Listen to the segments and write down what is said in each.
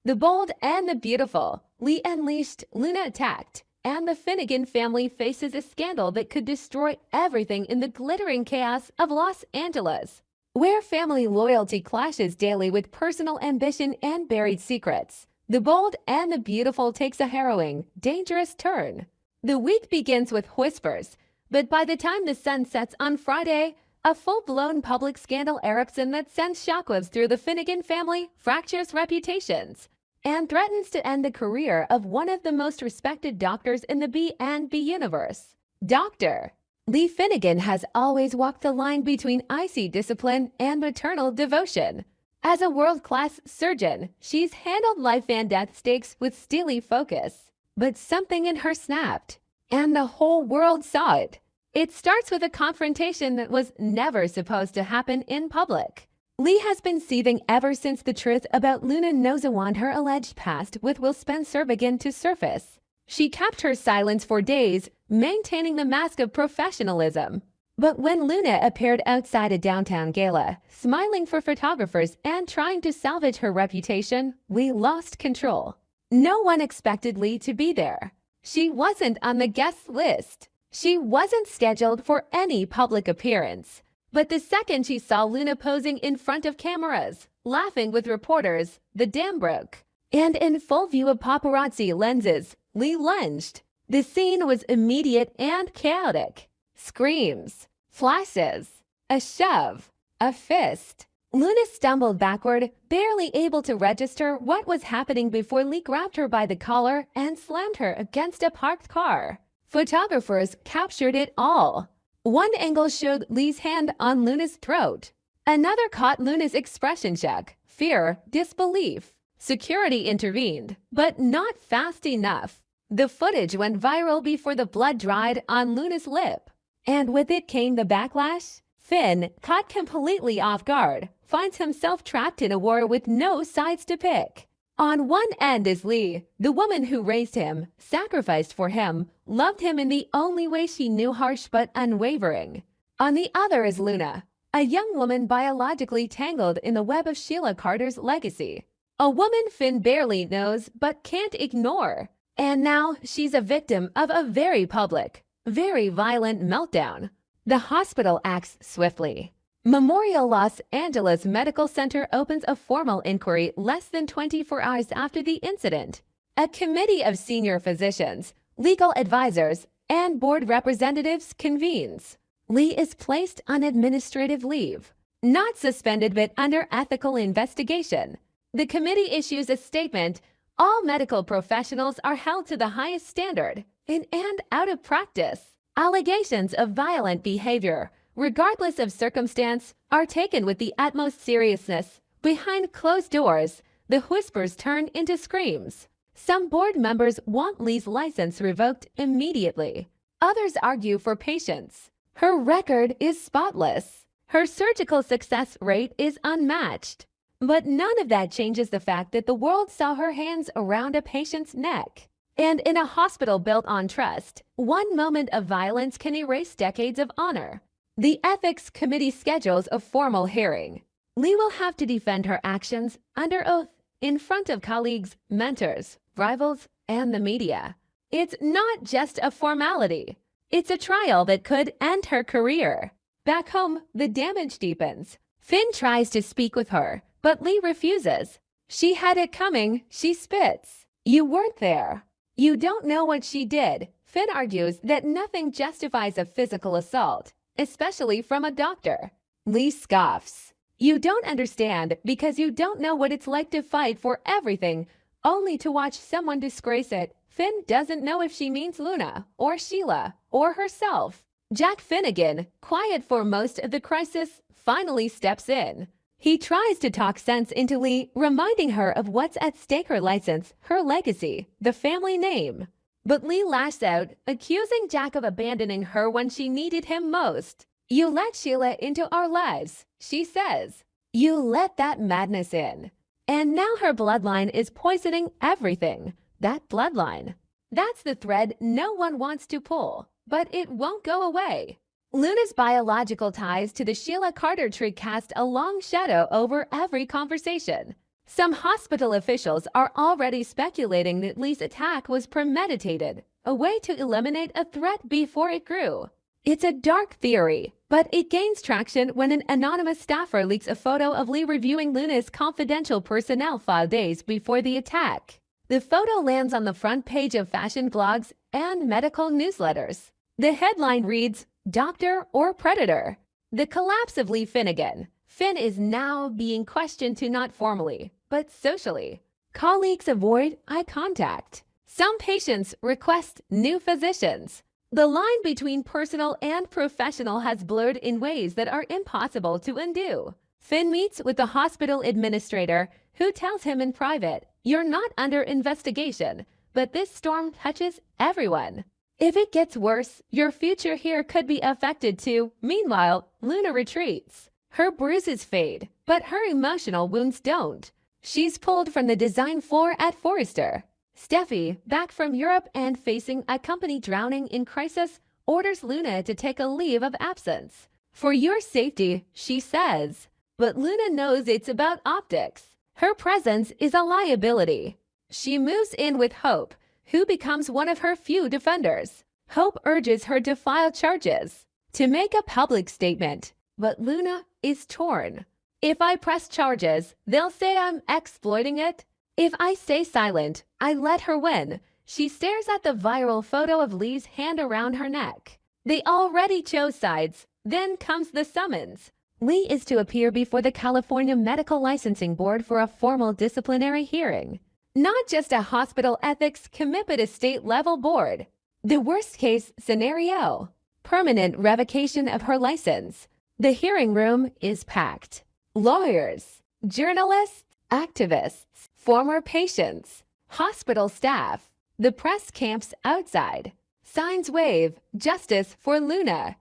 The Bold and the Beautiful, Lee Unleashed, Luna Attacked, and the Finnegan family faces a scandal that could destroy everything in the glittering chaos of Los Angeles, where family loyalty clashes daily with personal ambition and buried secrets. The Bold and the Beautiful takes a harrowing, dangerous turn. The week begins with whispers, but by the time the sun sets on Friday, a full-blown public scandal erupts that sends shockwaves through the Finnegan family, fractures reputations, and threatens to end the career of one of the most respected doctors in the B&B universe. Dr. Lee Finnegan has always walked the line between icy discipline and maternal devotion. As a world-class surgeon, she's handled life and death stakes with steely focus. But something in her snapped, and the whole world saw it. It starts with a confrontation that was never supposed to happen in public. Lee has been seething ever since the truth about Luna Nozawan, her alleged past with Will Spencer, began to surface. She kept her silence for days, maintaining the mask of professionalism. But when Luna appeared outside a downtown gala, smiling for photographers and trying to salvage her reputation, Lee lost control. No one expected Lee to be there. She wasn't on the guest list. She wasn't scheduled for any public appearance. But the second she saw Luna posing in front of cameras, laughing with reporters, the dam broke. And in full view of paparazzi lenses, Lee lunged. The scene was immediate and chaotic. Screams, flashes, a shove, a fist. Luna stumbled backward, barely able to register what was happening before Lee grabbed her by the collar and slammed her against a parked car. Photographers captured it all. One angle showed Lee's hand on Luna's throat. Another caught Luna's expression check, fear, disbelief. Security intervened, but not fast enough. The footage went viral before the blood dried on Luna's lip. And with it came the backlash. Finn, caught completely off guard, finds himself trapped in a war with no sides to pick. On one end is Lee, the woman who raised him, sacrificed for him, loved him in the only way she knew, harsh but unwavering. On the other is Luna, a young woman biologically tangled in the web of Sheila Carter's legacy. A woman Finn barely knows but can't ignore. And now she's a victim of a very public, very violent meltdown. The hospital acts swiftly. Memorial Los Angeles Medical Center opens a formal inquiry less than 24 hours after the incident. A committee of senior physicians, legal advisors, and board representatives convenes. Lee is placed on administrative leave, not suspended but under ethical investigation. The committee issues a statement: all medical professionals are held to the highest standard, in and out of practice. Allegations of violent behavior, regardless of circumstance, are taken with the utmost seriousness. Behind closed doors, the whispers turn into screams. Some board members want Lee's license revoked immediately. Others argue for patience. Her record is spotless. Her surgical success rate is unmatched. But none of that changes the fact that the world saw her hands around a patient's neck. And in a hospital built on trust, one moment of violence can erase decades of honor. The Ethics Committee schedules a formal hearing. Lee will have to defend her actions under oath in front of colleagues, mentors, rivals, and the media. It's not just a formality. It's a trial that could end her career. Back home, the damage deepens. Finn tries to speak with her, but Lee refuses. She had it coming, she spits. You weren't there. You don't know what she did. Finn argues that nothing justifies a physical assault, especially from a doctor. Lee scoffs. You don't understand because you don't know what it's like to fight for everything, only to watch someone disgrace it. Finn doesn't know if she means Luna, or Sheila, or herself. Jack Finnegan, quiet for most of the crisis, finally steps in. He tries to talk sense into Lee, reminding her of what's at stake: her license, her legacy, the family name. But Lee lashes out, accusing Jack of abandoning her when she needed him most. You let Sheila into our lives, she says. You let that madness in. And now her bloodline is poisoning everything. That bloodline. That's the thread no one wants to pull, but it won't go away. Luna's biological ties to the Sheila Carter tree cast a long shadow over every conversation. Some hospital officials are already speculating that Lee's attack was premeditated, a way to eliminate a threat before it grew. It's a dark theory, but it gains traction when an anonymous staffer leaks a photo of Lee reviewing Luna's confidential personnel file days before the attack. The photo lands on the front page of fashion blogs and medical newsletters. The headline reads, "Doctor or Predator?" The collapse of Lee Finnegan. Finn is now being questioned to not formally, but socially. Colleagues avoid eye contact. Some patients request new physicians. The line between personal and professional has blurred in ways that are impossible to undo. Finn meets with the hospital administrator, who tells him in private, "You're not under investigation, but this storm touches everyone. If it gets worse, your future here could be affected too." Meanwhile, Luna retreats. Her bruises fade, but her emotional wounds don't. She's pulled from the design floor at Forrester. Steffi, back from Europe and facing a company drowning in crisis, orders Luna to take a leave of absence. "For your safety," she says. But Luna knows it's about optics. Her presence is a liability. She moves in with Hope, who becomes one of her few defenders. Hope urges her to file charges, to make a public statement, but Luna is torn. "If I press charges, they'll say I'm exploiting it. If I stay silent, I let her win." She stares at the viral photo of Lee's hand around her neck. They already chose sides. Then comes the summons. Lee is to appear before the California Medical Licensing Board for a formal disciplinary hearing. Not just a hospital ethics committee, but a state-level board. The worst-case scenario: permanent revocation of her license. The hearing room is packed. Lawyers, journalists, activists, former patients, hospital staff. The press camps outside. Signs wave, "Justice for Luna."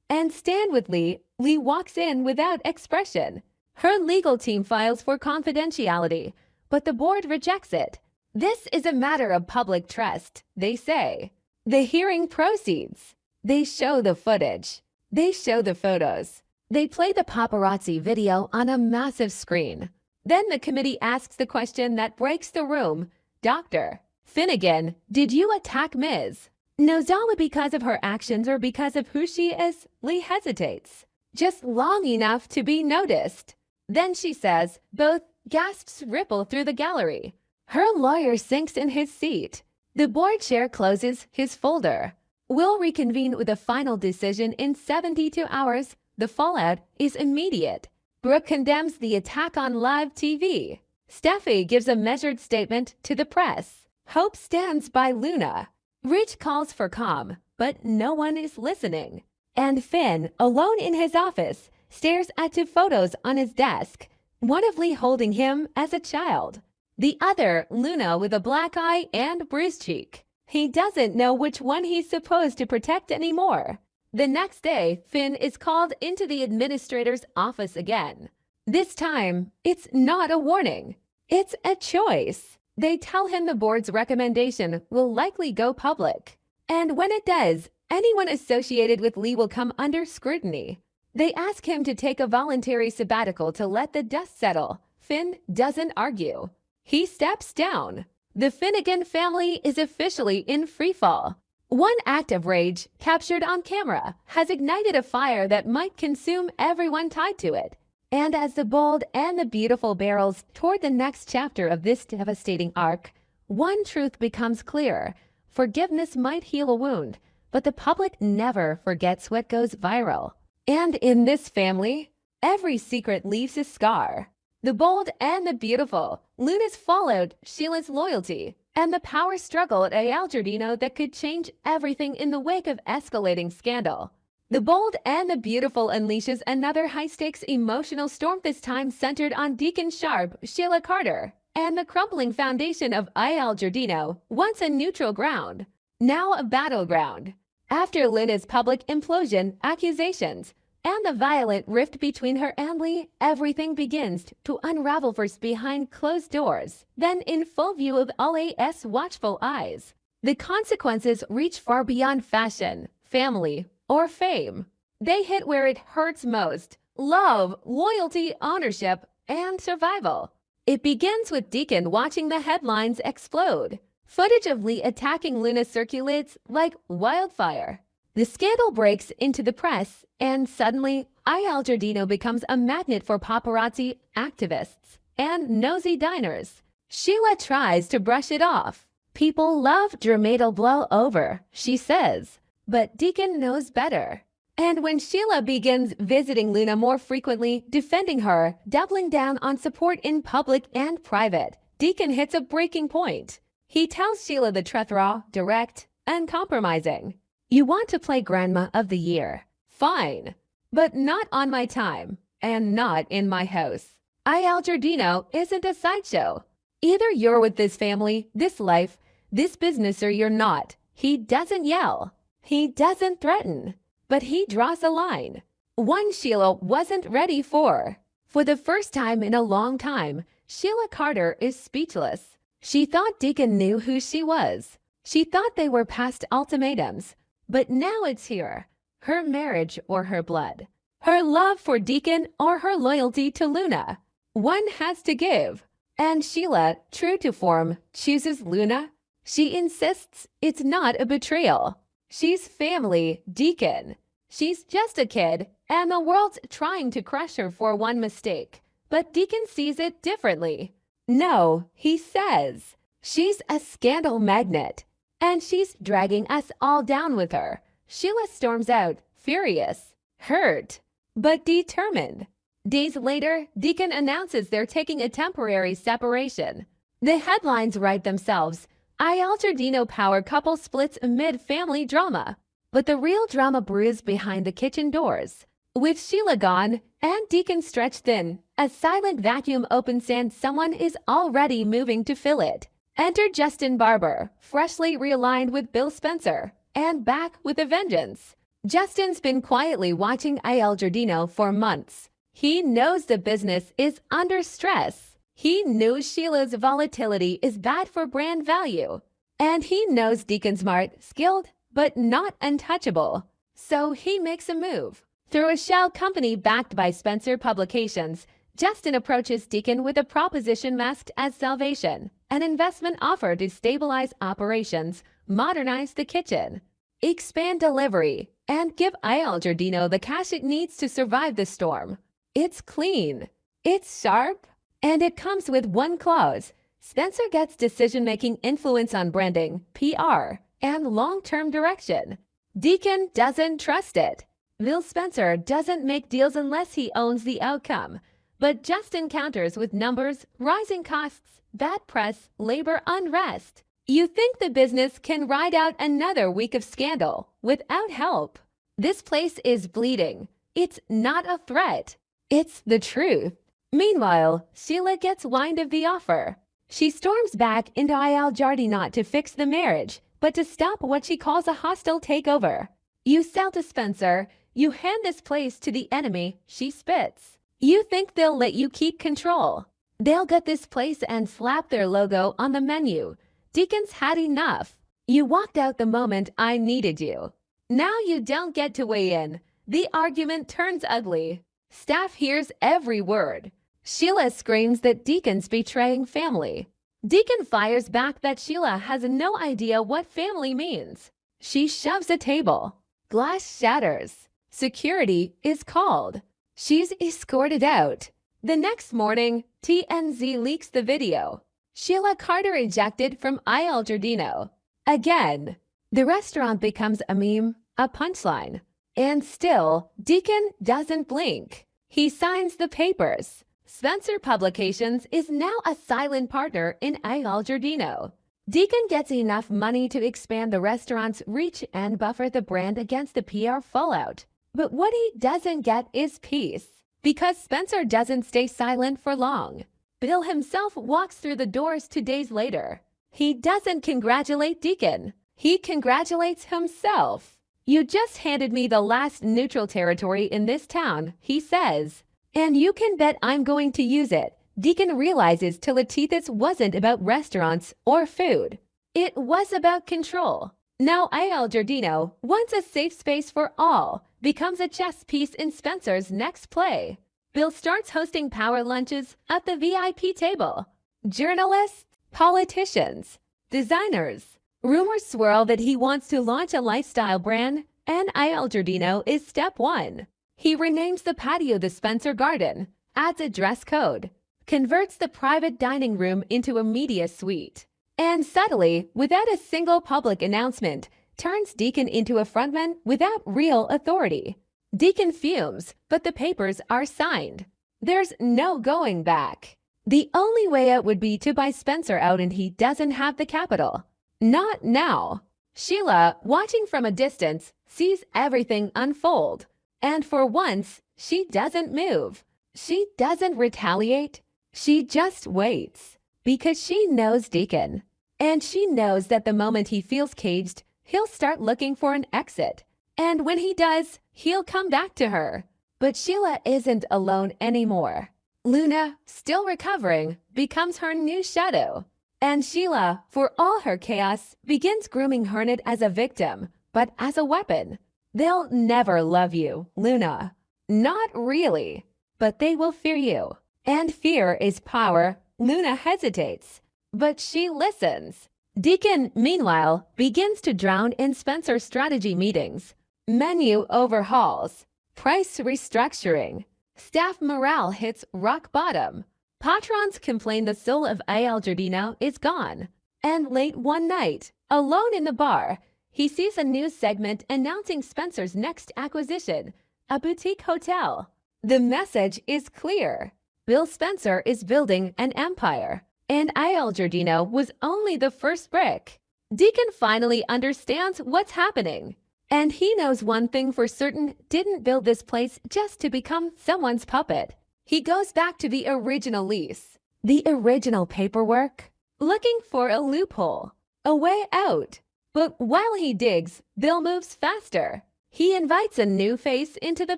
And stand with Lee. Lee walks in without expression. Her legal team files for confidentiality, but the board rejects it. "This is a matter of public trust," they say. The hearing proceeds. They show the footage. They show the photos. They play the paparazzi video on a massive screen. Then the committee asks the question that breaks the room. "Dr. Finnegan, did you attack Ms. Nozawa because of her actions or because of who she is?" Lee hesitates, just long enough to be noticed. Then she says, both gasps ripple through the gallery. Her lawyer sinks in his seat. The board chair closes his folder. "We'll reconvene with a final decision in 72 hours. The fallout is immediate." Brooke condemns the attack on live TV. Steffi gives a measured statement to the press. Hope stands by Luna. Rich calls for calm, but no one is listening. And Finn, alone in his office, stares at two photos on his desk, one of Lee holding him as a child, the other Luna with a black eye and bruised cheek. He doesn't know which one he's supposed to protect anymore. The next day, Finn is called into the administrator's office again. This time, it's not a warning. It's a choice. They tell him the board's recommendation will likely go public. And when it does, anyone associated with Lee will come under scrutiny. They ask him to take a voluntary sabbatical to let the dust settle. Finn doesn't argue. He steps down. The Finnegan family is officially in freefall. One act of rage, captured on camera, has ignited a fire that might consume everyone tied to it. And as the bold and the beautiful barrels toward the next chapter of this devastating arc, one truth becomes clear. Forgiveness might heal a wound, but the public never forgets what goes viral. And in this family, every secret leaves a scar. The bold and the beautiful, Luna's fallout, Sheila's loyalty, and the power struggle at Al Giardino that could change everything in the wake of escalating scandal. The bold and the beautiful unleashes another high-stakes emotional storm, this time centered on Deacon Sharp, Sheila Carter, and the crumbling foundation of Al Giardino, once a neutral ground, now a battleground. After Luna's public implosion, accusations, and the violent rift between her and Lee, everything begins to unravel, first behind closed doors, then in full view of LA's watchful eyes. The consequences reach far beyond fashion, family, or fame. They hit where it hurts most: love, loyalty, ownership, and survival. It begins with Deacon watching the headlines explode. Footage of Lee attacking Luna circulates like wildfire. The scandal breaks into the press, and suddenly, Il Giardino becomes a magnet for paparazzi, activists, and nosy diners. Sheila tries to brush it off. People love Dermaid'll blow over, she says. But Deacon knows better. And when Sheila begins visiting Luna more frequently, defending her, doubling down on support in public and private, Deacon hits a breaking point. He tells Sheila the truth raw, direct, uncompromising. You want to play Grandma of the Year? Fine. But not on my time, and not in my house. Il Giardino isn't a sideshow. Either you're with this family, this life, this business, or you're not. He doesn't yell. He doesn't threaten. But he draws a line. One Sheila wasn't ready for. For the first time in a long time, Sheila Carter is speechless. She thought Deacon knew who she was. She thought they were past ultimatums. But now it's here. Her marriage or her blood. Her love for Deacon or her loyalty to Luna. One has to give. And Sheila, true to form, chooses Luna. She insists it's not a betrayal. She's family, Deacon. She's just a kid, and the world's trying to crush her for one mistake. But Deacon sees it differently. No, he says. She's a scandal magnet. And she's dragging us all down with her. Sheila storms out, furious, hurt, but determined. Days later, Deacon announces they're taking a temporary separation. The headlines write themselves. Il Giardino power couple splits amid family drama. But the real drama brews behind the kitchen doors. With Sheila gone and Deacon stretched thin, a silent vacuum opens and someone is already moving to fill it. Enter Justin Barber, freshly realigned with Bill Spencer, and back with a vengeance. Justin's been quietly watching Il Giardino for months. He knows the business is under stress. He knows Sheila's volatility is bad for brand value. And he knows Deacon's smart, skilled, but not untouchable. So he makes a move. Through a shell company backed by Spencer Publications, Justin approaches Deacon with a proposition masked as salvation, an investment offer to stabilize operations, modernize the kitchen, expand delivery, and give Il Giardino the cash it needs to survive the storm. It's clean, it's sharp, and it comes with one clause. Spencer gets decision-making influence on branding, PR, and long-term direction. Deacon doesn't trust it. Bill Spencer doesn't make deals unless he owns the outcome. But Justin counters with numbers, rising costs, bad press, labor unrest. You think the business can ride out another week of scandal without help. This place is bleeding. It's not a threat. It's the truth. Meanwhile, Sheila gets wind of the offer. She storms back into Il Giardino to fix the marriage, but to stop what she calls a hostile takeover. You sell to Spencer, you hand this place to the enemy, she spits. You think they'll let you keep control. They'll get this place and slap their logo on the menu. Deacon's had enough. You walked out the moment I needed you. Now you don't get to weigh in. The argument turns ugly. Staff hears every word. Sheila screams that Deacon's betraying family. Deacon fires back that Sheila has no idea what family means. She shoves a table. Glass shatters. Security is called. She's escorted out. The next morning, TMZ leaks the video. Sheila Carter ejected from Il Giardino. Again. The restaurant becomes a meme, a punchline. And still, Deacon doesn't blink. He signs the papers. Spencer Publications is now a silent partner in Il Giardino. Deacon gets enough money to expand the restaurant's reach and buffer the brand against the PR fallout. But what he doesn't get is peace. Because Spencer doesn't stay silent for long. Bill himself walks through the doors 2 days later. He doesn't congratulate Deacon. He congratulates himself. You just handed me the last neutral territory in this town, he says. And you can bet I'm going to use it. Deacon realizes Tilatithis wasn't about restaurants or food. It was about control. Now Il Giardino, once a safe space for all, becomes a chess piece in Spencer's next play. Bill starts hosting power lunches at the VIP table. Journalists, politicians, designers. Rumors swirl that he wants to launch a lifestyle brand, and Il Giardino is step one. He renames the patio the Spencer Garden, adds a dress code, converts the private dining room into a media suite, and subtly, without a single public announcement, turns Deacon into a frontman without real authority. Deacon fumes, but the papers are signed. There's no going back. The only way out would be to buy Spencer out, and he doesn't have the capital. Not now. Sheila, watching from a distance, sees everything unfold. And for once, she doesn't move. She doesn't retaliate. She just waits. Because she knows Deacon. And she knows that the moment he feels caged, he'll start looking for an exit. And when he does, he'll come back to her. But Sheila isn't alone anymore. Luna, still recovering, becomes her new shadow. And Sheila, for all her chaos, begins grooming her not as a victim, but as a weapon. They'll never love you, Luna. Not really. But they will fear you. And fear is power. Luna hesitates. But she listens. Deacon, meanwhile, begins to drown in Spencer's strategy meetings. Menu overhauls. Price restructuring. Staff morale hits rock bottom. Patrons complain the soul of Il Giardino is gone. And late one night, alone in the bar, he sees a news segment announcing Spencer's next acquisition, a boutique hotel. The message is clear. Bill Spencer is building an empire, and Il Giardino was only the first brick. Deacon finally understands what's happening. And he knows one thing for certain: didn't build this place just to become someone's puppet. He goes back to the original lease, the original paperwork, looking for a loophole, a way out. But while he digs, Bill moves faster. He invites a new face into the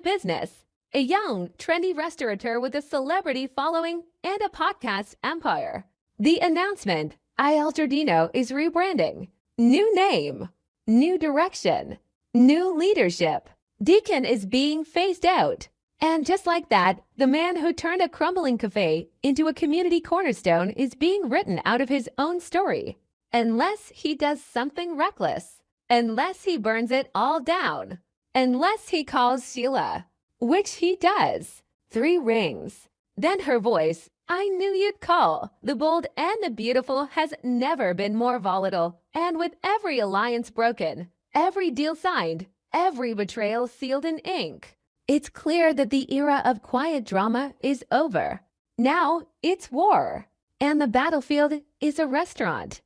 business, a young, trendy restaurateur with a celebrity following and a podcast empire. The announcement: Il Giardino is rebranding. New name, new direction. New leadership. Deacon is being phased out. And just like that, the man who turned a crumbling cafe into a community cornerstone is being written out of his own story. Unless he does something reckless. Unless he burns it all down. Unless he calls Sheila. Which he does. 3 rings. Then her voice, "I knew you'd call." The bold and the beautiful has never been more volatile. And with every alliance broken, every deal signed, every betrayal sealed in ink, it's clear that the era of quiet drama is over. Now it's war. And the battlefield is a restaurant.